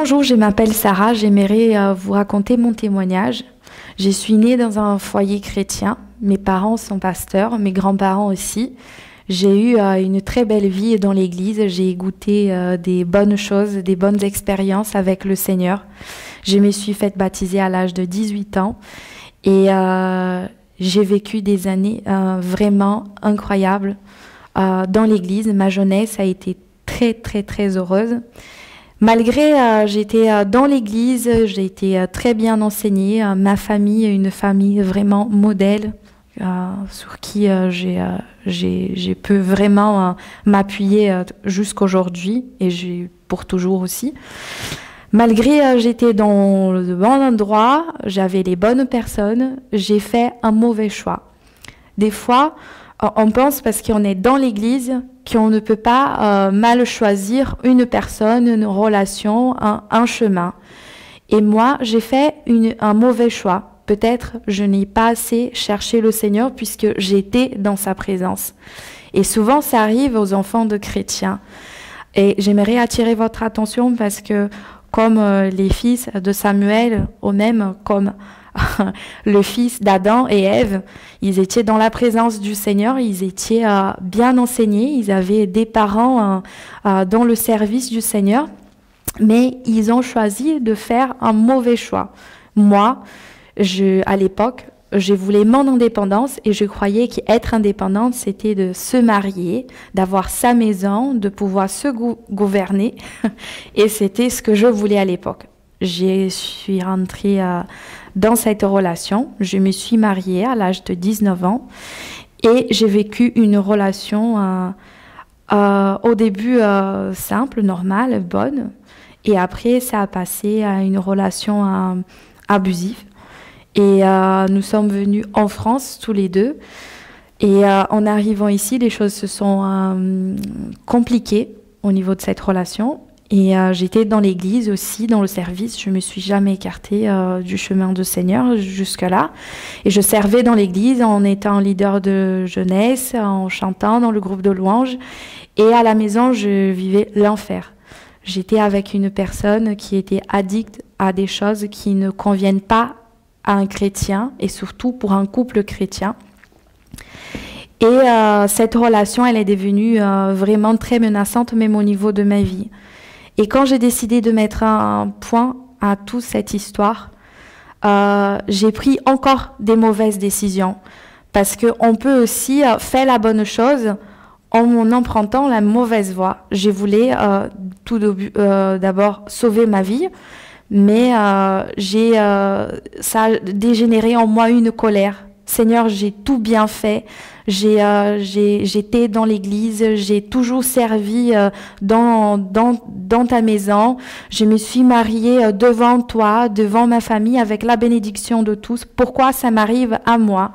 Bonjour, je m'appelle Sarah, j'aimerais vous raconter mon témoignage. Je suis née dans un foyer chrétien, mes parents sont pasteurs, mes grands-parents aussi. J'ai eu une très belle vie dans l'église, j'ai goûté des bonnes choses, des bonnes expériences avec le Seigneur. Je me suis faite baptiser à l'âge de 18 ans et j'ai vécu des années vraiment incroyables dans l'église. Ma jeunesse a été très heureuse. Malgré j'étais dans l'église, j'ai été très bien enseignée. Ma famille est une famille vraiment modèle sur qui j'ai pu vraiment m'appuyer jusqu'aujourd'hui et pour toujours aussi. Malgré j'étais dans le bon endroit, j'avais les bonnes personnes, j'ai fait un mauvais choix. Des fois, on pense parce qu'on est dans l'église qu'on ne peut pas mal choisir une personne, une relation, un chemin. Et moi, j'ai fait un mauvais choix. Peut-être je n'ai pas assez cherché le Seigneur puisque j'étais dans sa présence. Et souvent, ça arrive aux enfants de chrétiens. Et j'aimerais attirer votre attention parce que comme les fils de Samuel, ou même comme le fils d'Adam et Ève, ils étaient dans la présence du Seigneur, ils étaient bien enseignés, ils avaient des parents dans le service du Seigneur, mais ils ont choisi de faire un mauvais choix. Moi, à l'époque, je voulais mon indépendance et je croyais qu'être indépendante, c'était de se marier, d'avoir sa maison, de pouvoir se gouverner. Et c'était ce que je voulais à l'époque. Je suis rentrée dans cette relation. Je me suis mariée à l'âge de 19 ans et j'ai vécu une relation au début simple, normale, bonne. Et après, ça a passé à une relation abusive. Et nous sommes venus en France tous les deux. Et en arrivant ici, les choses se sont compliquées au niveau de cette relation. Et j'étais dans l'église aussi, dans le service. Je ne me suis jamais écartée du chemin du Seigneur jusque-là. Et je servais dans l'église en étant leader de jeunesse, en chantant dans le groupe de louanges. Et à la maison, je vivais l'enfer. J'étais avec une personne qui était addicte à des choses qui ne conviennent pas à un chrétien et surtout pour un couple chrétien. Et cette relation, elle est devenue vraiment très menaçante, même au niveau de ma vie. Et quand j'ai décidé de mettre un point à toute cette histoire, j'ai pris encore des mauvaises décisions. Parce qu'on peut aussi faire la bonne chose en empruntant la mauvaise voie. Je voulais d'abord sauver ma vie, mais ça a dégénéré en moi une colère. Seigneur, j'ai tout bien fait. J'étais dans l'église, j'ai toujours servi dans ta maison. Je me suis mariée devant toi, devant ma famille, avec la bénédiction de tous. Pourquoi ça m'arrive à moi?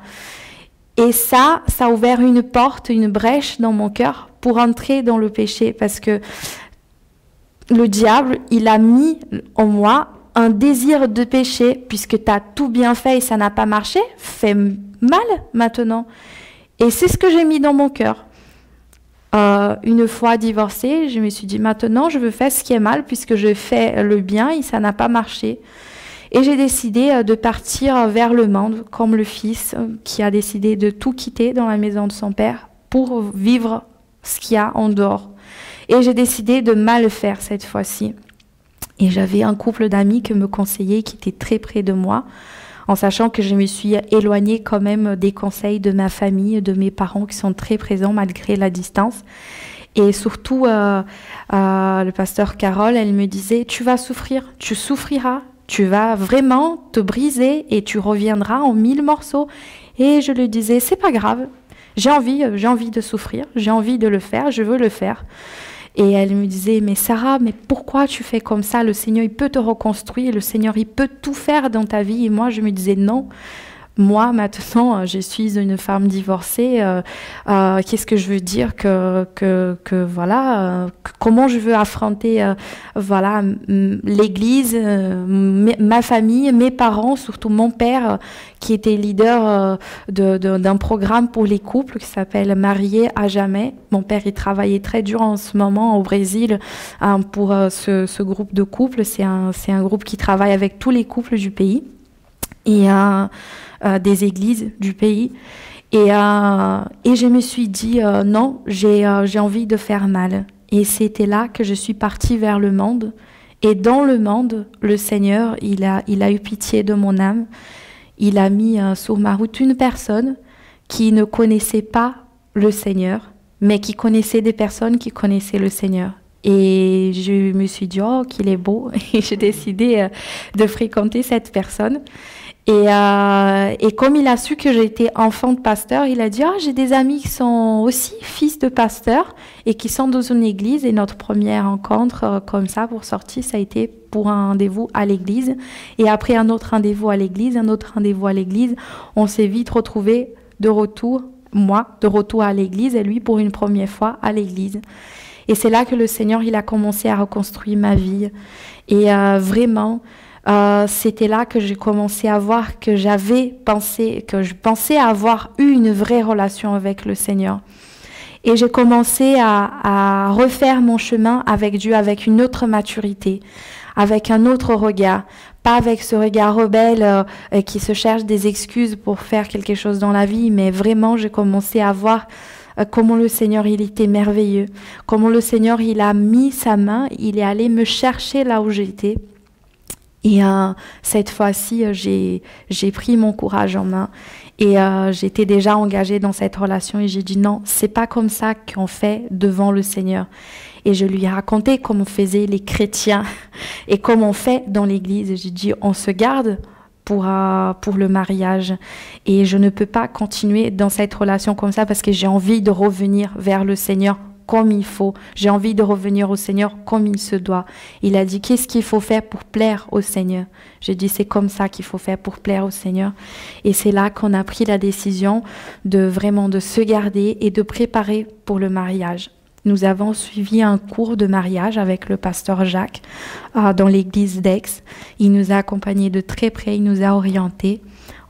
Et ça a ouvert une porte, une brèche dans mon cœur pour entrer dans le péché, parce que le diable, il a mis en moi un désir de péché, puisque tu as tout bien fait et ça n'a pas marché, fais mal maintenant. Et c'est ce que j'ai mis dans mon cœur. Une fois divorcée, je me suis dit, maintenant, je veux faire ce qui est mal, puisque je fais le bien et ça n'a pas marché. Et j'ai décidé de partir vers le monde, comme le fils qui a décidé de tout quitter dans la maison de son père pour vivre ce qu'il y a en dehors. Et j'ai décidé de mal faire cette fois-ci. Et j'avais un couple d'amis qui me conseillaient, qui étaient très près de moi, en sachant que je me suis éloignée quand même des conseils de ma famille, de mes parents qui sont très présents malgré la distance. Et surtout, le pasteur Carole, elle me disait, tu vas souffrir, tu souffriras, tu vas vraiment te briser et tu reviendras en 1000 morceaux. Et je lui disais, c'est pas grave, j'ai envie de souffrir, j'ai envie de le faire, je veux le faire. Et elle me disait, mais Sarah, mais pourquoi tu fais comme ça? Le Seigneur, il peut te reconstruire, le Seigneur, il peut tout faire dans ta vie. Et moi, je me disais, non, moi, maintenant, je suis une femme divorcée. Qu'est-ce que je veux dire voilà, comment je veux affronter voilà, l'Église, ma famille, mes parents, surtout mon père, qui était leader d'un programme pour les couples qui s'appelle Mariés à jamais. Mon père, il travaillait très dur en ce moment au Brésil pour ce groupe de couples. C'est un groupe qui travaille avec tous les couples du pays et des églises du pays. Et je me suis dit, non, j'ai envie de faire mal. Et c'était là que je suis partie vers le monde. Et dans le monde, le Seigneur, il a eu pitié de mon âme. Il a mis sur ma route une personne qui ne connaissait pas le Seigneur, mais qui connaissait des personnes qui connaissaient le Seigneur. Et je me suis dit, oh, qu'il est beau. Et j'ai décidé de fréquenter cette personne. Et comme il a su que j'étais enfant de pasteur, il a dit, ah, j'ai des amis qui sont aussi fils de pasteurs et qui sont dans une église. Et notre première rencontre comme ça pour sortir, ça a été pour un rendez-vous à l'église. Et après un autre rendez-vous à l'église, un autre rendez-vous à l'église, on s'est vite retrouvés de retour, moi, de retour à l'église et lui pour une première fois à l'église. Et c'est là que le Seigneur, il a commencé à reconstruire ma vie. Et vraiment, c'était là que j'ai commencé à voir que je pensais avoir eu une vraie relation avec le Seigneur. Et j'ai commencé à refaire mon chemin avec Dieu, avec une autre maturité, avec un autre regard. Pas avec ce regard rebelle qui se cherche des excuses pour faire quelque chose dans la vie, mais vraiment, j'ai commencé à voir comment le Seigneur, il était merveilleux, comment le Seigneur, il a mis sa main, il est allé me chercher là où j'étais. Et cette fois-ci, j'ai pris mon courage en main et j'étais déjà engagée dans cette relation et j'ai dit non, c'est pas comme ça qu'on fait devant le Seigneur. Et je lui ai raconté comment faisaient les chrétiens et comment on fait dans l'église. J'ai dit on se garde pour le mariage et je ne peux pas continuer dans cette relation comme ça parce que j'ai envie de revenir vers le Seigneur comme il faut. J'ai envie de revenir au Seigneur comme il se doit. Il a dit, qu'est-ce qu'il faut faire pour plaire au Seigneur? J'ai dit, c'est comme ça qu'il faut faire pour plaire au Seigneur. Et c'est là qu'on a pris la décision de se garder et de préparer pour le mariage. Nous avons suivi un cours de mariage avec le pasteur Jacques dans l'église d'Aix. Il nous a accompagnés de très près, il nous a orientés.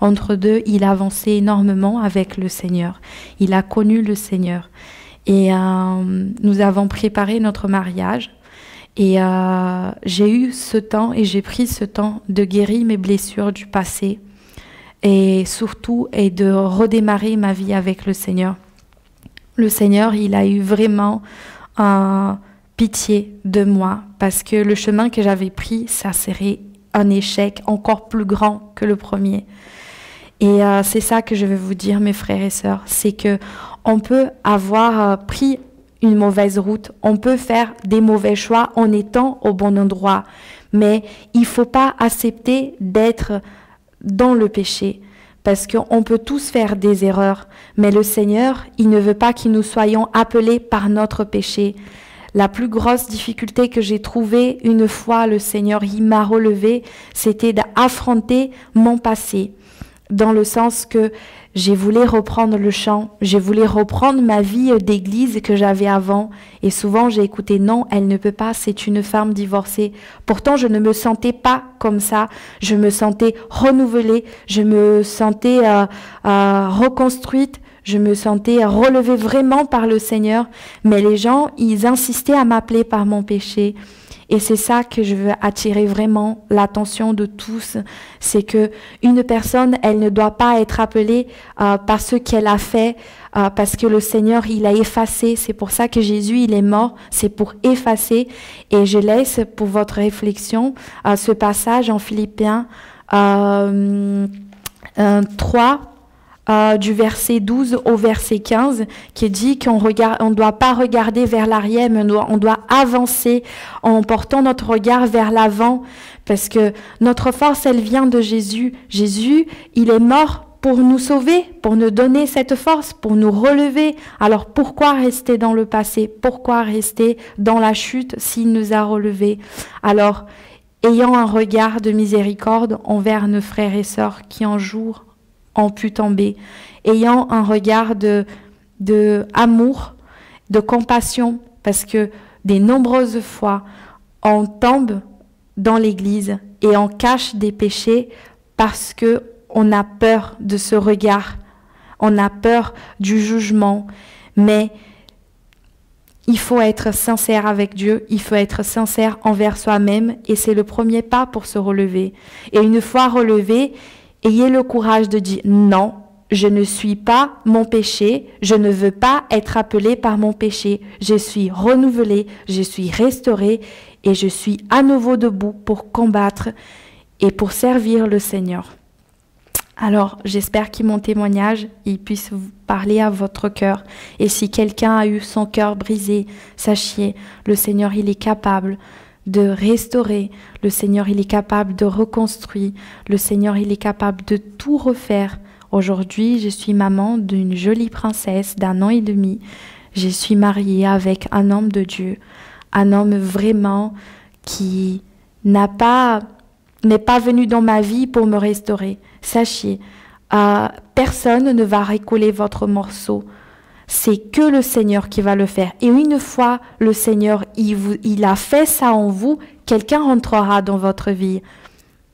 Entre deux, il avançait énormément avec le Seigneur. Il a connu le Seigneur. Et nous avons préparé notre mariage. Et j'ai eu ce temps et j'ai pris ce temps de guérir mes blessures du passé et surtout de redémarrer ma vie avec le Seigneur. Le Seigneur, il a eu vraiment pitié de moi parce que le chemin que j'avais pris, ça serait un échec encore plus grand que le premier. Et c'est ça que je veux vous dire, mes frères et sœurs, c'est que on peut avoir pris une mauvaise route, on peut faire des mauvais choix en étant au bon endroit, mais il ne faut pas accepter d'être dans le péché, parce qu'on peut tous faire des erreurs, mais le Seigneur, il ne veut pas que nous soyons appelés par notre péché. La plus grosse difficulté que j'ai trouvée une fois, le Seigneur, il m'a relevé, c'était d'affronter mon passé. Dans le sens que j'ai voulu reprendre le chant, j'ai voulu reprendre ma vie d'église que j'avais avant. Et souvent, j'ai écouté, non, elle ne peut pas, c'est une femme divorcée. Pourtant, je ne me sentais pas comme ça. Je me sentais renouvelée, je me sentais reconstruite, je me sentais relevée vraiment par le Seigneur. Mais les gens, ils insistaient à m'appeler par mon péché. Et c'est ça que je veux attirer vraiment l'attention de tous, c'est que une personne, elle ne doit pas être appelée par ce qu'elle a fait, parce que le Seigneur, il a effacé. C'est pour ça que Jésus, il est mort, c'est pour effacer. Et je laisse pour votre réflexion ce passage en Philippiens 3, du verset 12 au verset 15, qui dit qu'on ne doit pas regarder vers l'arrière, mais on doit avancer en portant notre regard vers l'avant, parce que notre force, elle vient de Jésus. Jésus, il est mort pour nous sauver, pour nous donner cette force, pour nous relever. Alors pourquoi rester dans le passé? Pourquoi rester dans la chute s'il nous a relevés? Alors, ayant un regard de miséricorde envers nos frères et sœurs qui un jour ont pu tomber, ayant un regard de amour, de compassion, parce que des nombreuses fois, on tombe dans l'église et on cache des péchés parce que on a peur de ce regard, on a peur du jugement, mais il faut être sincère avec Dieu, il faut être sincère envers soi-même et c'est le premier pas pour se relever. Et une fois relevé, ayez le courage de dire non, je ne suis pas mon péché, je ne veux pas être appelé par mon péché, je suis renouvelé, je suis restauré et je suis à nouveau debout pour combattre et pour servir le Seigneur. Alors, j'espère que mon témoignage, il puisse vous parler à votre cœur. Et si quelqu'un a eu son cœur brisé, sachez, le Seigneur, il est capable de restaurer. Le Seigneur, il est capable de reconstruire. Le Seigneur, il est capable de tout refaire. Aujourd'hui, je suis maman d'une jolie princesse d'1 an et demi. Je suis mariée avec un homme de Dieu. Un homme vraiment qui n'est pas venu dans ma vie pour me restaurer. Sachez, personne ne va recoller votre morceau. C'est que le Seigneur qui va le faire. Et une fois le Seigneur, il a fait ça en vous, quelqu'un rentrera dans votre vie.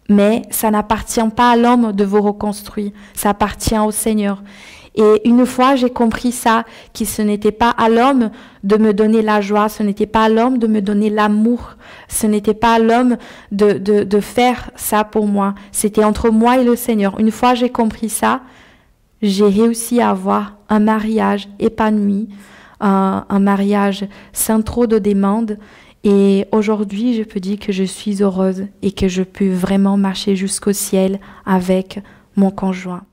Mais ça n'appartient pas à l'homme de vous reconstruire, ça appartient au Seigneur. Et une fois j'ai compris ça, que ce n'était pas à l'homme de me donner la joie, ce n'était pas à l'homme de me donner l'amour, ce n'était pas à l'homme de faire ça pour moi, c'était entre moi et le Seigneur. Une fois j'ai compris ça, j'ai réussi à avoir un mariage épanoui, un mariage sans trop de demandes. Et aujourd'hui, je peux dire que je suis heureuse et que je peux vraiment marcher jusqu'au ciel avec mon conjoint.